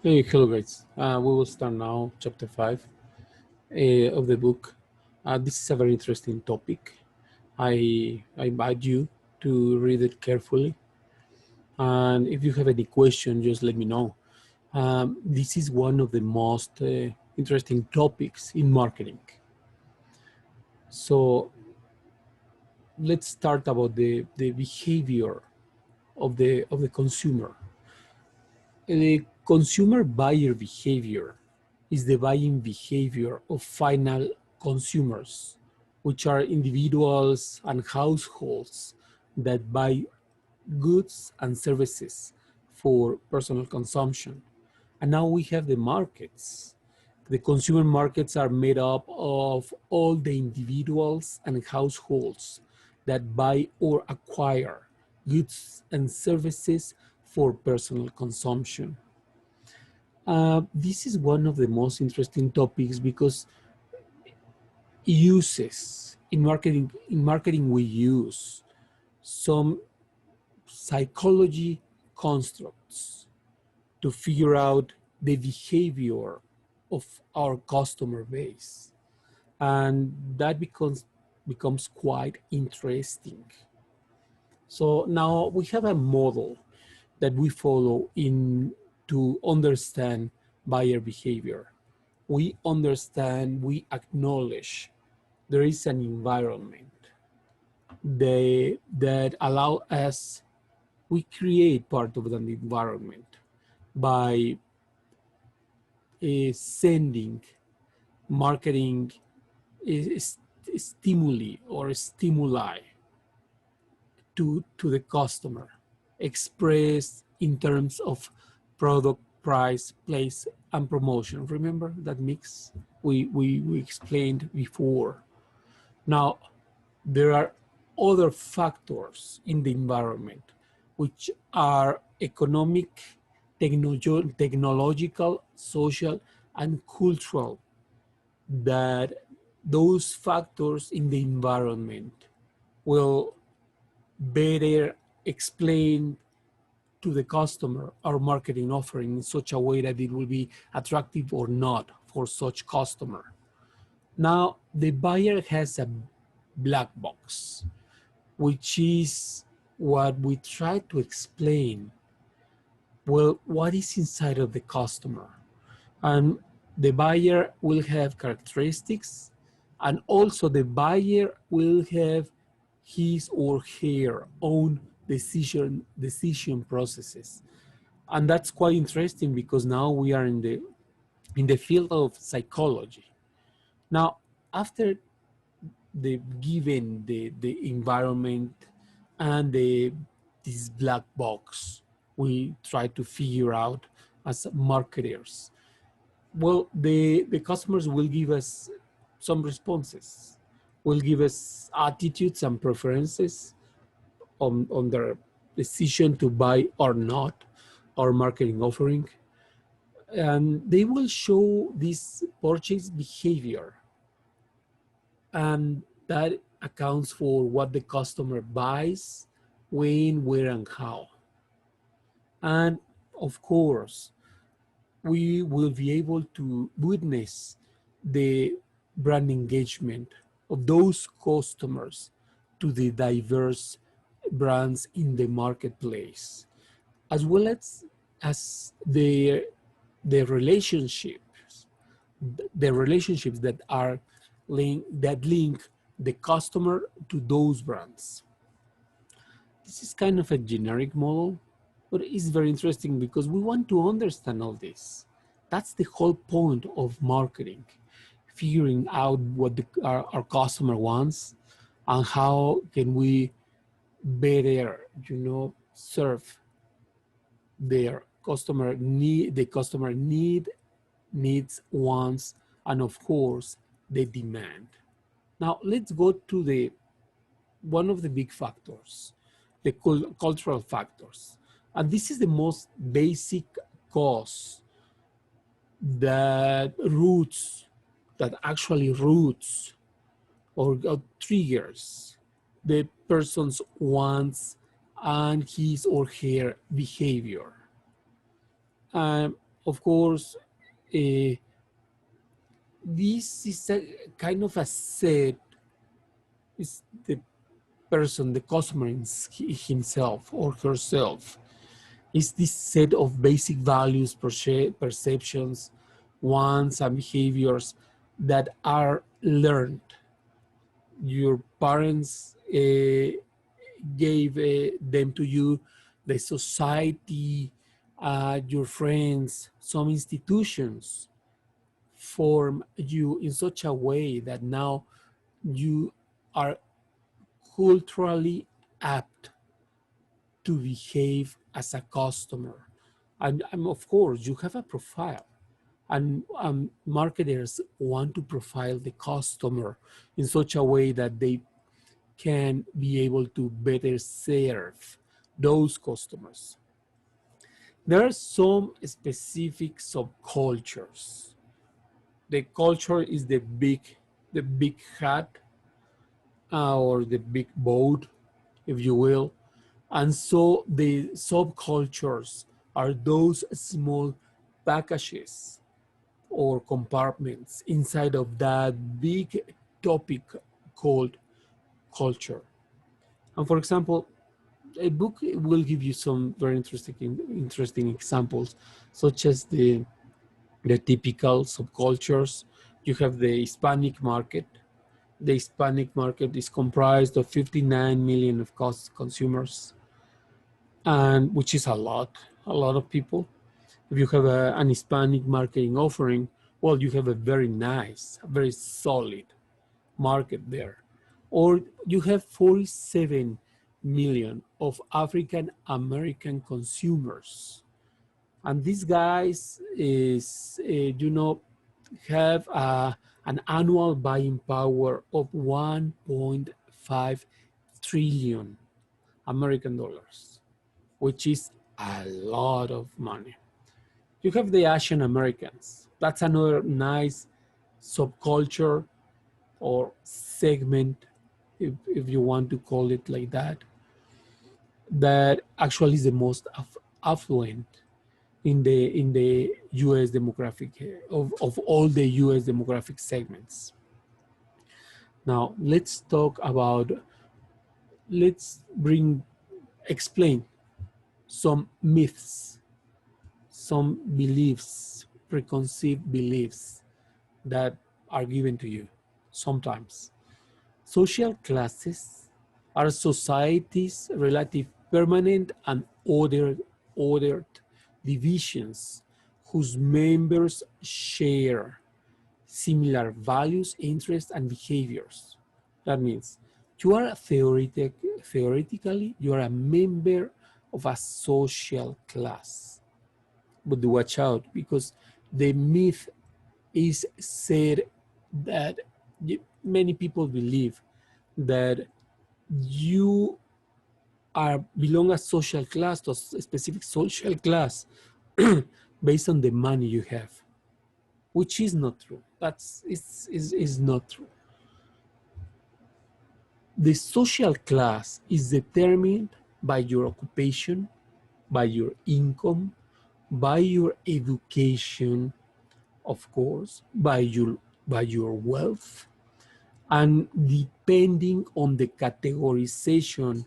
Hey, hello guys. We will start now chapter 5 of the book. This is a very interesting topic. I invite you to read it carefully. And if you have any question, just let me know. This is one of the most interesting topics in marketing. So let's start about the behavior of the consumer. The consumer buyer behavior is the buying behavior of final consumers, which are individuals and households that buy goods and services for personal consumption. And now we have the markets. The consumer markets are made up of all the individuals and households that buy or acquire goods and services for personal consumption. This is one of the most interesting topics because uses in marketing we use some psychology constructs to figure out the behavior of our customer base, and that becomes quite interesting. So now we have a model that we follow in to understand buyer behavior. We understand, we acknowledge there is an environment that allow us, we create part of an environment by sending marketing stimuli or stimuli to the customer, expressed in terms of product, price, place, and promotion. Remember that mix we explained before. Now, there are other factors in the environment, which are economic, technological, social, and cultural, that those factors in the environment will better explain to the customer our marketing offering in such a way that it will be attractive or not for such customer. Now, the buyer has a black box, which is what we try to explain. Well, what is inside of the customer? And the buyer will have characteristics, and also the buyer will have his or her own decision processes. And that's quite interesting because now we are in the field of psychology. Now, after the given the environment and this black box we try to figure out as marketers, well, the customers will give us some responses, will give us attitudes and preferences on their decision to buy or not our marketing offering, and they will show this purchase behavior, and that accounts for what the customer buys, when, where, and how. And of course, we will be able to witness the brand engagement of those customers to the diverse brands in the marketplace, as well as the relationships that are link the customer to those brands. This is kind of a generic model, but it's very interesting because we want to understand all this. That's the whole point of marketing, figuring out what our customer wants and how can we better, serve their customer needs, wants, and of course, the demand. Now, let's go to the one of the big factors, the cultural factors. And this is the most basic cause that actually roots or triggers the person's wants and his or her behavior. of course, uh, this is a kind of a set, is the person, the customer himself or herself, is this set of basic values, perceptions, wants, and behaviors that are learned. Your parents gave them to you, the society, your friends, some institutions form you in such a way that now you are culturally apt to behave as a customer. And of course, you have a profile, and marketers want to profile the customer in such a way that they can be able to better serve those customers. There are some specific subcultures. The culture is the big hat, or the big boat, if you will. And so the subcultures are those small packages or compartments inside of that big topic called culture. And for example, a book will give you some very interesting examples, such as the typical subcultures. You have the Hispanic market. The Hispanic market is comprised of 59 million of consumers, and which is a lot of people. If you have an Hispanic marketing offering, well, you have a very nice, a very solid market there. Or you have 47 million of African American consumers. And these guys have an annual buying power of 1.5 trillion American dollars, which is a lot of money. You have the Asian Americans. That's another nice subculture or segment, if you want to call it like that, that actually is the most affluent in the U.S. demographic, of all the U.S. demographic segments. Now let's explain some myths, some beliefs, preconceived beliefs that are given to you sometimes. Social classes are society's relative permanent and ordered divisions whose members share similar values, interests, and behaviors. That means you are theoretically, you are a member of a social class. But watch out, because the myth is said that many people believe that you are belong a social class, to a specific social class, based on the money you have, which is not true. Is not true. The social class is determined by your occupation, by your income, by your education, of course, by your wealth, and depending on the categorization,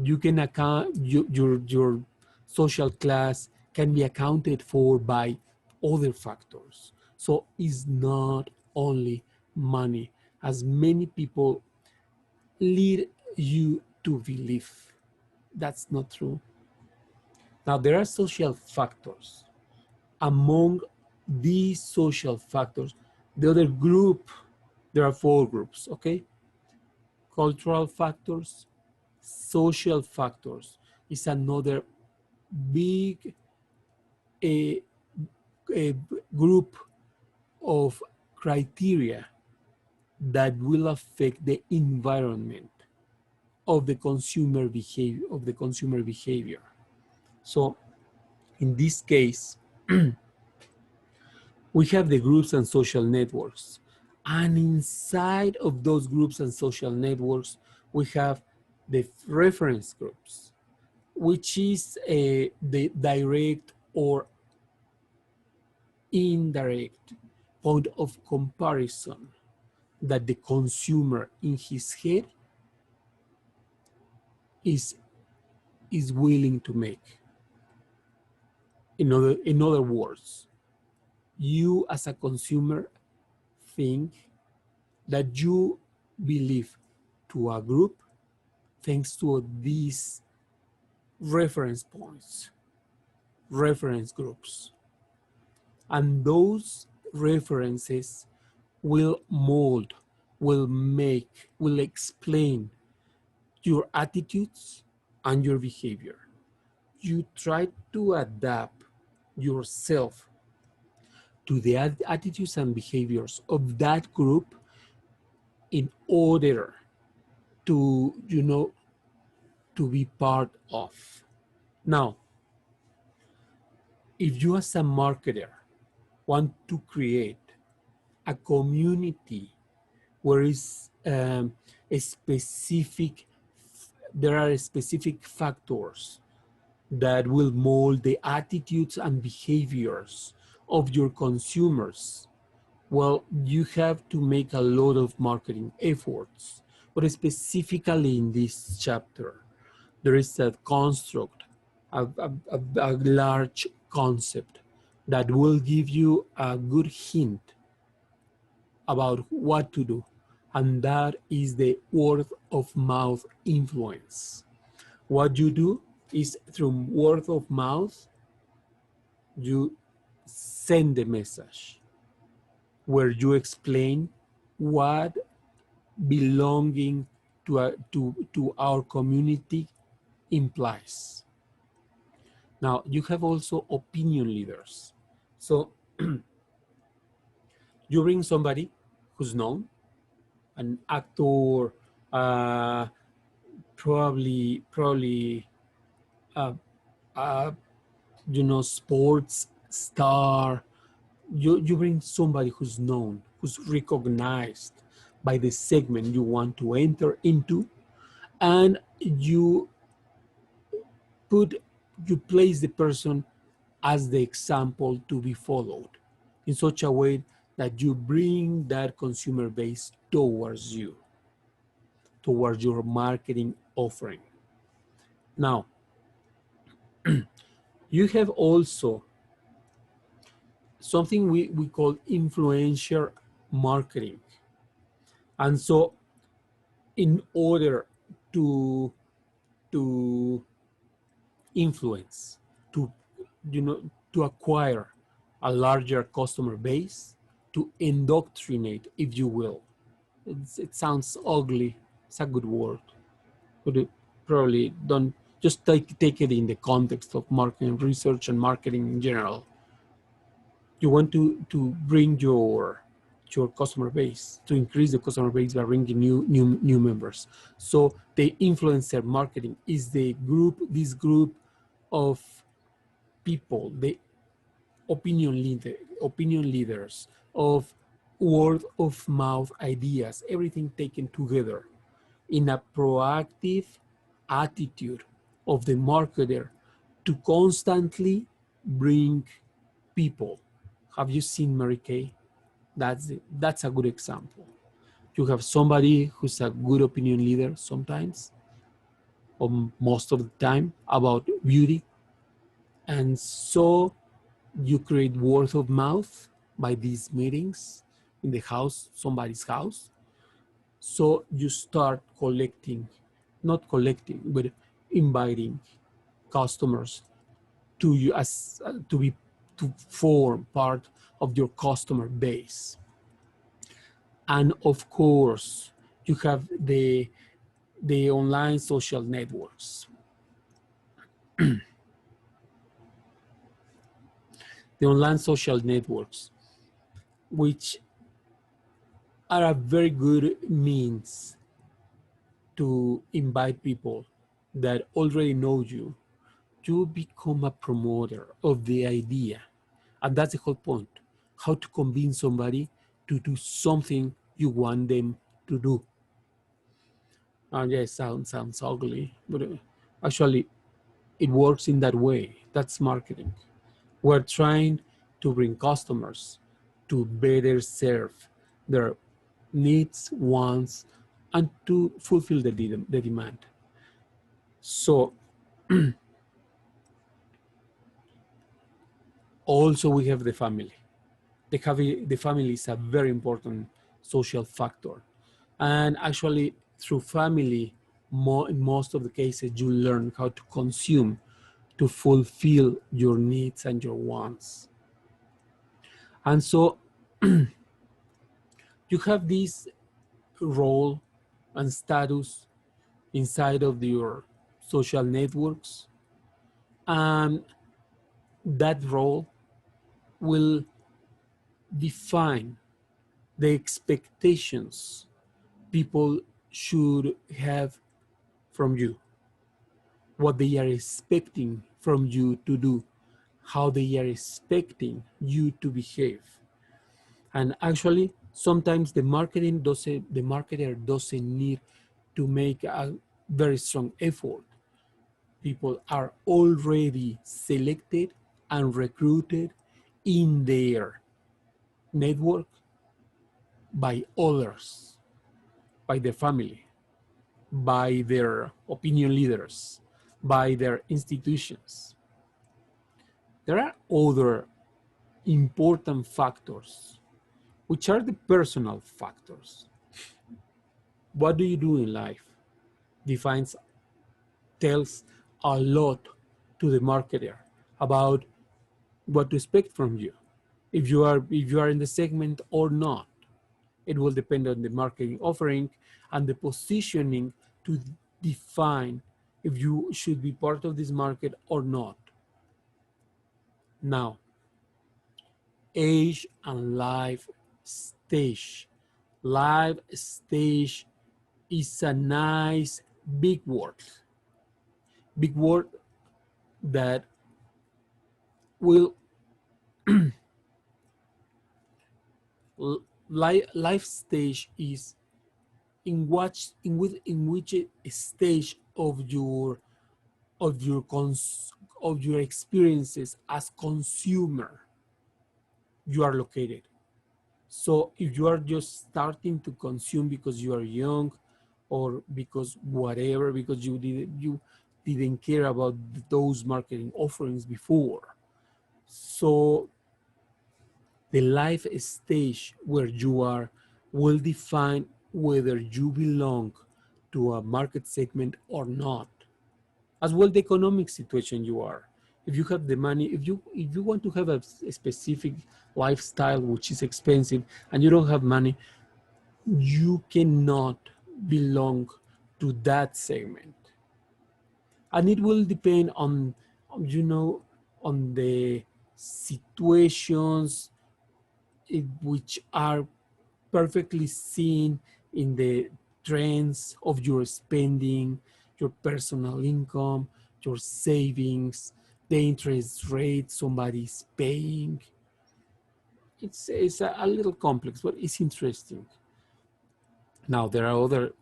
you can account your social class can be accounted for by other factors. So it's not only money, as many people lead you to believe. That's not true. Now, there are social factors. Among these social factors, the other group, there are four groups, okay? Cultural factors, social factors is another big a, a group of criteria that will affect the environment of the consumer behavior. So in this case, we have the groups and social networks. And inside of those groups and social networks, we have the reference groups, which is the direct or indirect point of comparison that the consumer in his head is willing to make. In other words, you as a consumer think that you believe to a group thanks to these reference points, reference groups. And those references will mold, will make, will explain your attitudes and your behavior. You try to adapt yourself to the attitudes and behaviors of that group in order to, to be part of. Now, if you as a marketer want to create a community where is a specific, there are specific factors that will mold the attitudes and behaviors of your consumers, well, you have to make a lot of marketing efforts. But specifically in this chapter, there is a construct, a large concept that will give you a good hint about what to do. And that is the word of mouth influence. What you do is through word of mouth, you send the message where you explain what belonging to our community implies. Now, you have also opinion leaders. So you bring somebody who's known, an actor, probably sports star. You bring somebody who's known, who's recognized by the segment you want to enter into, and you place the person as the example to be followed in such a way that you bring that consumer base towards you, towards your marketing offering. Now, you have also something we call influencer marketing. And so in order to influence, to acquire a larger customer base, to indoctrinate, if you will. It sounds ugly. It's a good word, but it probably don't. Just take it in the context of marketing research and marketing in general. You want to bring your customer base, to increase the customer base by bringing new members. So the influencer marketing is this group of people, the opinion leaders of word of mouth ideas, everything taken together in a proactive attitude of the marketer to constantly bring people. Have you seen Mary Kay? That's a good example. You have somebody who's a good opinion leader sometimes, or most of the time, about beauty. And so you create word of mouth by these meetings in the house, somebody's house. So you start not collecting, but inviting customers to you to form part of your customer base. And of course, you have the online social networks. The online social networks, which are a very good means to invite people that already know you. You become a promoter of the idea. And that's the whole point. How to convince somebody to do something you want them to do. Yeah, it sounds ugly, but actually it works in that way. That's marketing. We're trying to bring customers, to better serve their needs, wants, and to fulfill the demand. So also we have the family. The family is a very important social factor. And actually through family, in most of the cases, you learn how to consume to fulfill your needs and your wants. And so you have this role and status inside of your social networks, and that role will define the expectations people should have from you, what they are expecting from you to do, how they are expecting you to behave. And actually, sometimes the marketer doesn't need to make a very strong effort. People are already selected and recruited in their network by others, by their family, by their opinion leaders, by their institutions. There are other important factors, which are the personal factors. What do you do in life defines, tells a lot to the marketer about what to expect from you. If you are in the segment or not, it will depend on the marketing offering and the positioning to define if you should be part of this market or not. Now, age and life stage. Life stage is a nice big word that will life stage is in which stage of your experiences as consumer you are located. So if you are just starting to consume because you are young, or because whatever, because you didn't care about those marketing offerings before, so the life stage where you are will define whether you belong to a market segment or not, as well the economic situation you are. If you have the money, if you want to have a specific lifestyle which is expensive and you don't have money, you cannot belong to that segment. And it will depend on on the situations which are perfectly seen in the trends of your spending, your personal income, your savings, the interest rate somebody's paying. It's a little complex, but it's interesting. Now there are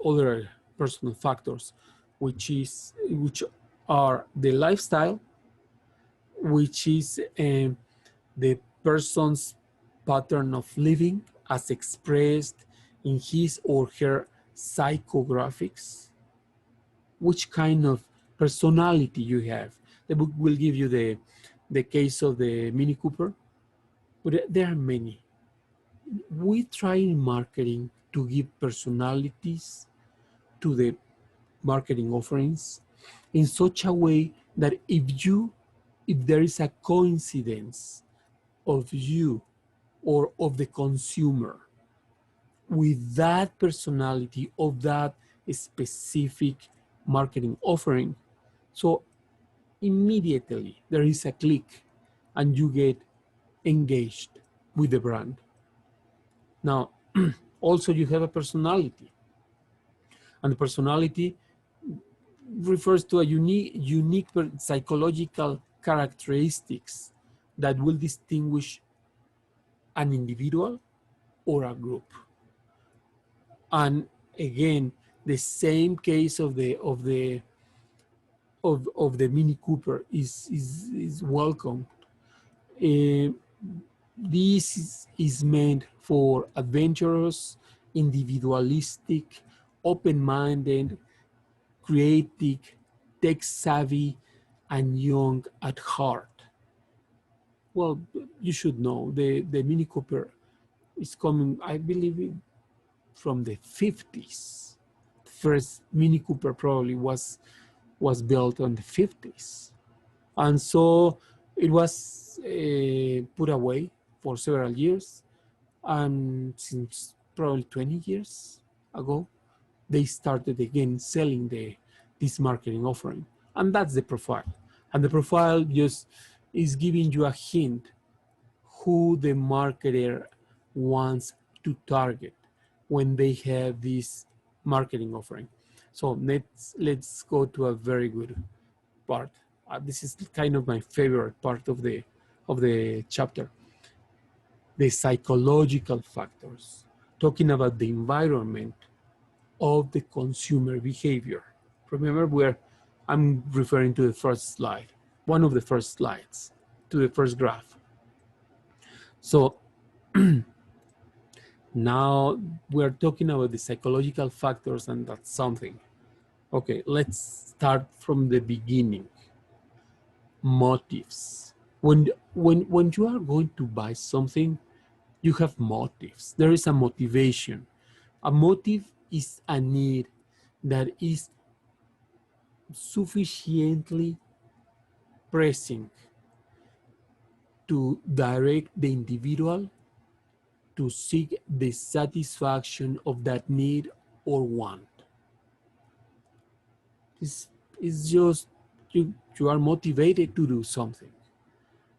other personal factors, which are the lifestyle, which is the person's pattern of living as expressed in his or her psychographics, which kind of personality you have. The book will give you the case of the Mini Cooper, but there are many. We try in marketing to give personalities to the marketing offerings in such a way that if there is a coincidence of you or of the consumer with that personality of that specific marketing offering, so immediately there is a click and you get engaged with the brand. Now, also you have a personality, and the personality refers to a unique psychological characteristics that will distinguish an individual or a group. And again, the same case of the Mini Cooper is welcome. This is meant for adventurous, individualistic, open-minded, creative, tech-savvy, and young at heart. Well, you should know the Mini Cooper is coming, I believe, from the 50s. The first Mini Cooper probably was built on the 50s. And so it was put away for several years. And since probably 20 years ago, they started again selling this marketing offering. And that's the profile. And the profile just is giving you a hint who the marketer wants to target when they have this marketing offering. So let's go to a very good part. This is kind of my favorite part of the chapter. The psychological factors, talking about the environment of the consumer behavior. Remember, I'm referring to the first slide, one of the first slides, to the first graph. So now we're talking about the psychological factors, and that's something. Okay, let's start from the beginning. Motives. When you are going to buy something, you have motives. There is a motivation. A motive is a need that is sufficiently pressing to direct the individual to seek the satisfaction of that need or want. It's just you are motivated to do something.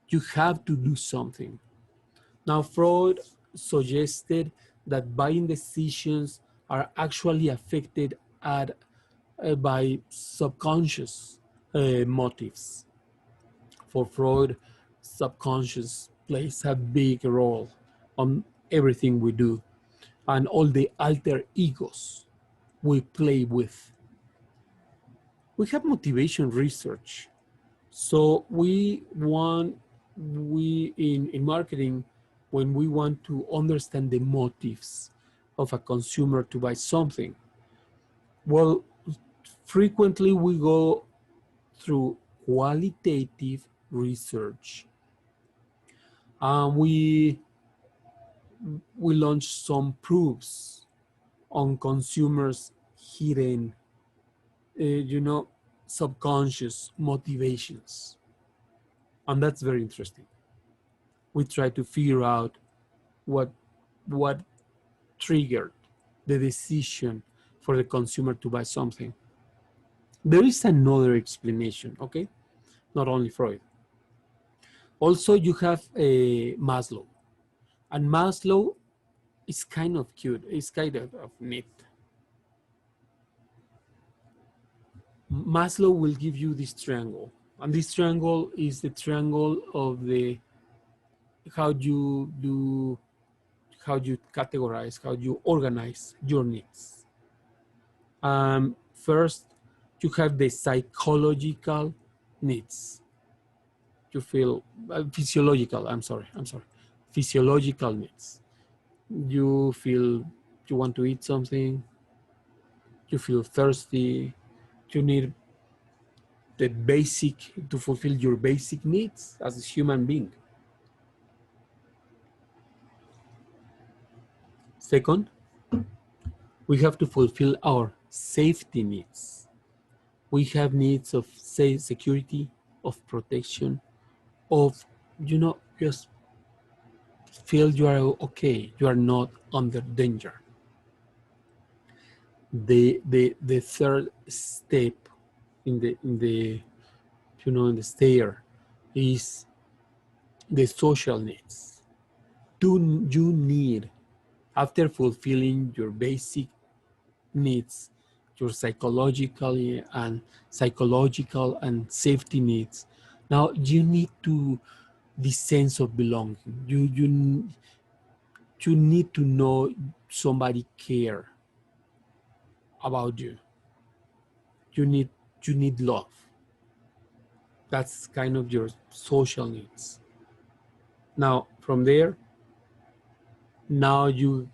You have to do something. Now, Freud suggested that buying decisions are actually affected by subconscious motives. For Freud, subconscious plays a big role on everything we do and all the alter egos we play with. We have motivation research. So in marketing, when we want to understand the motives of a consumer to buy something, well, frequently we go through qualitative research. We launch some proofs on consumers' hidden, subconscious motivations. And that's very interesting. We try to figure out what triggered the decision for the consumer to buy something. There is another explanation, okay? Not only Freud. Also, you have Maslow. And Maslow is kind of cute. It's kind of neat. Maslow will give you this triangle. And this triangle is the triangle of how you categorize, how you organize your needs. First, you have the psychological needs. You feel physiological. I'm sorry. Physiological needs. You feel you want to eat something. You feel thirsty. You need the basic to fulfill your basic needs as a human being. Second, we have to fulfill our safety needs. We have needs of security, of protection, of, just feel you are okay, you are not under danger. The third step in the stair is the social needs. Do you need, after fulfilling your basic needs, your psychological and safety needs, now you need to this sense of belonging. You need to know somebody care about you. You need love. That's kind of your social needs. Now, From there, now you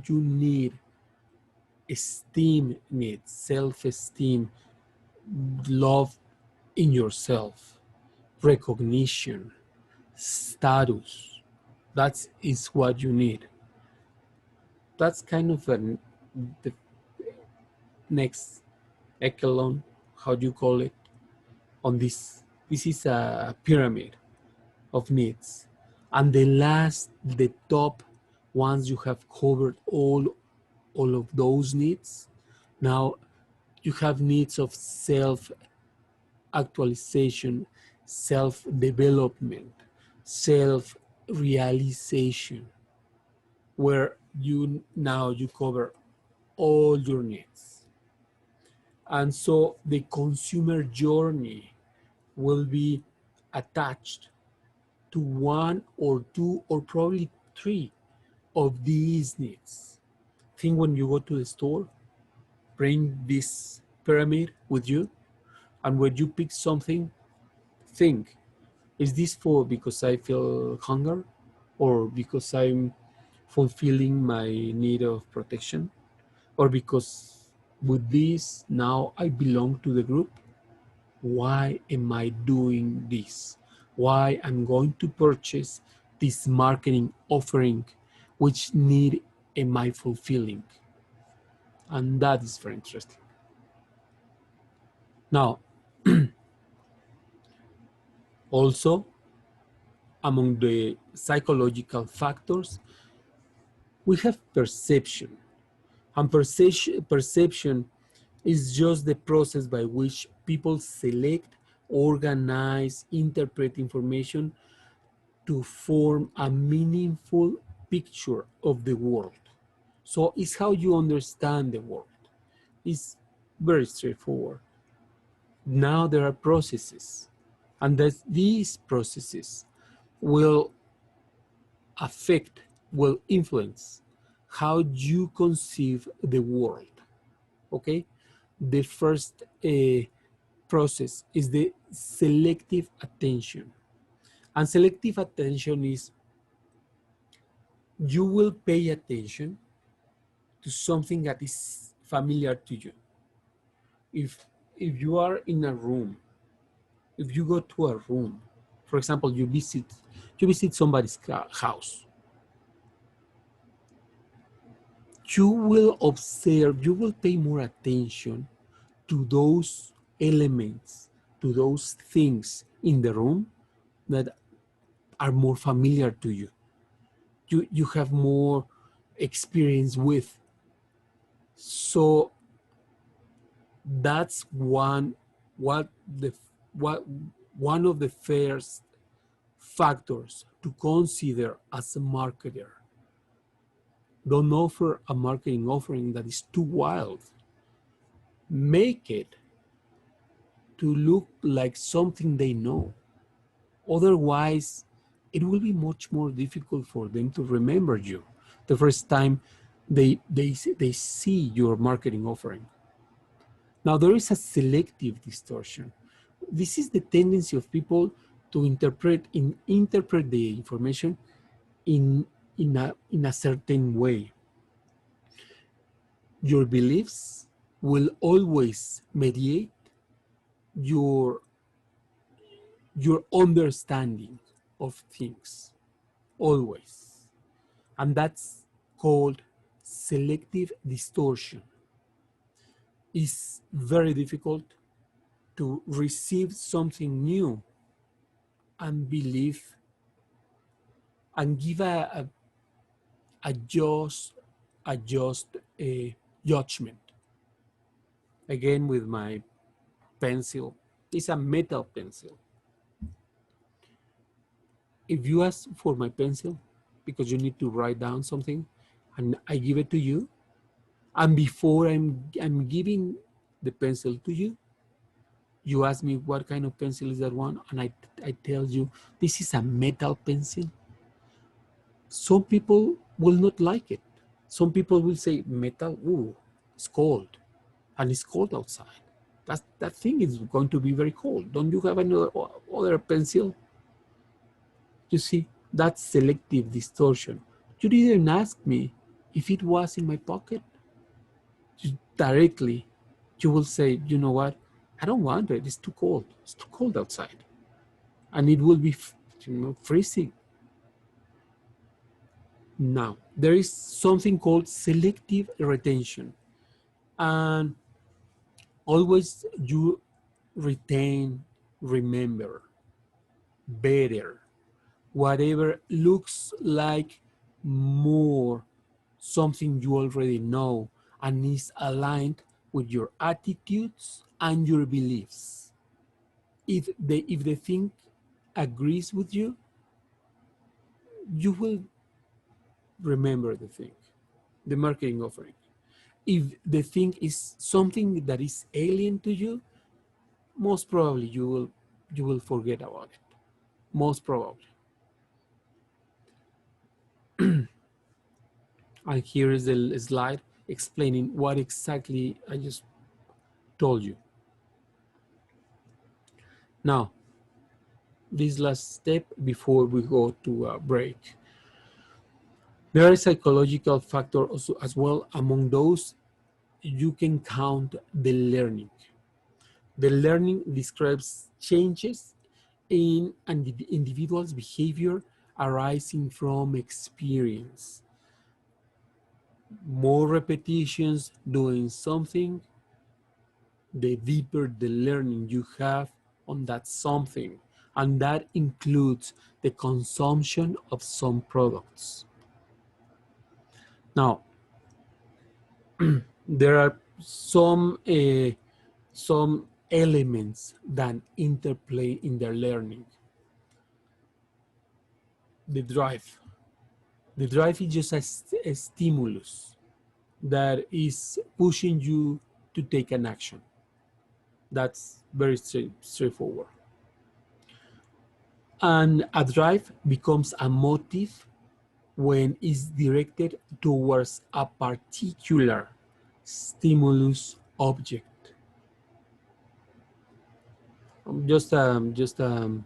need esteem needs, self-esteem, love in yourself, recognition, status. That is what you need. That's kind of the next echelon, how do you call it, on this. This is a pyramid of needs. And the top, once you have covered all of those needs, now you have needs of self-actualization, self-development, self-realization, where you cover all your needs. And so the consumer journey will be attached to one or two or probably three of these needs. Think when you go to the store, bring this pyramid with you, and when you pick something, think, is this for because I feel hunger, or because I'm fulfilling my need of protection, or because with this now I belong to the group? Why am I doing this? Why I'm going to purchase this marketing offering? Which need am I fulfilling? And that is very interesting. Now, also among the psychological factors, we have perception. And perception is just the process by which people select, organize, interpret information to form a meaningful picture of the world. So it's how you understand the world. It's very straightforward. Now there are processes, and that these processes will affect, will influence how you conceive the world. Okay? The first process is the selective attention. And selective attention is you will pay attention to something that is familiar to you. If you are in a room, if you go to a room, for example, you visit somebody's house, you will observe, you will pay more attention to those elements, to those things in the room that are more familiar to you. You have more experience with. So that's one of the first factors to consider as a marketer. Don't offer a marketing offering that is too wild. Make it to look like something they know. Otherwise, it will be much more difficult for them to remember you the first time they see your marketing offering. Now, there is a selective distortion. This is the tendency of people to interpret the information in a certain way. Your beliefs will always mediate your understanding of things, always. And that's called selective distortion. It's very difficult to receive something new and believe and give a just a judgment. Again, with my pencil, it's a metal pencil. If you ask for my pencil because you need to write down something, and I give it to you, and before I'm giving the pencil to you, you ask me what kind of pencil is that one, and I tell you this is a metal pencil. Some people will not like it. Some people will say metal, ooh, it's cold, and it's cold outside. That thing is going to be very cold. Don't you have another other pencil? You see, That's selective distortion. You didn't ask me if it was in my pocket. Directly, you will say, you know what? I don't want it. It's too cold. It's too cold outside. And it will be, freezing. Now, there is something called selective retention. And always you retain, remember better, whatever looks like more something you already know and is aligned with your attitudes and your beliefs. If the thing agrees with you, you will remember the thing, the marketing offering. If the thing is something that is alien to you, most probably you will forget about it. Most probably. And here is the slide explaining what exactly I just told you. Now, this last step before we go to a break. There are psychological factors also as well. Among those, you can count the learning. The learning describes changes in an individual's behavior arising from experience. More repetitions doing something, the deeper the learning you have on that something. And that includes the consumption of some products. Now, there are some elements that interplay in their learning. The drive. The drive is just a stimulus that is pushing you to take an action. That's very straightforward. And a drive becomes a motive when it's directed towards a particular stimulus object. Just an,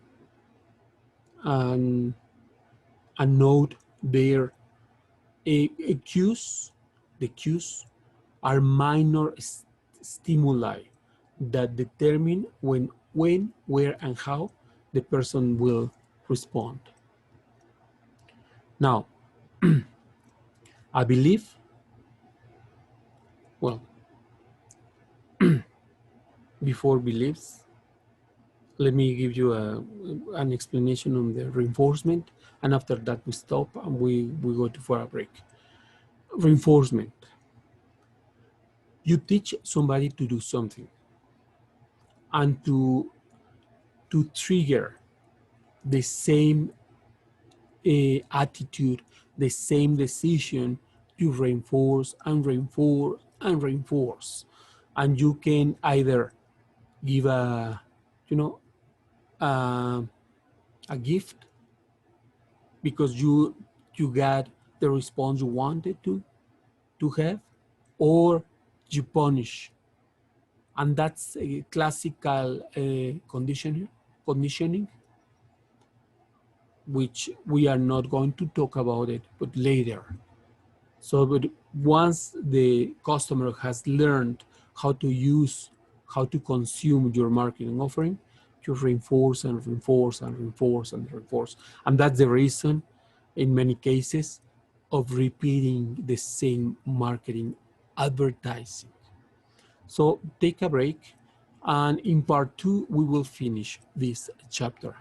a note there. The cues are minor stimuli that determine when, where, and how the person will respond. Now, I believe, well, before beliefs, let me give you an explanation on the reinforcement, and after that we stop and we go for a break. Reinforcement. You teach somebody to do something and to trigger the same attitude, the same decision. You reinforce and reinforce and reinforce, and you can either give you know uh, a gift because you got the response you wanted to have, or you punish. And that's a classical conditioning, which we are not going to talk about it, but later. So, but once the customer has learned how to use, how to consume your marketing offering, you reinforce and reinforce and reinforce and reinforce. And that's the reason, in many cases, of repeating the same marketing advertising. So take a break, and in part 2, we will finish this chapter.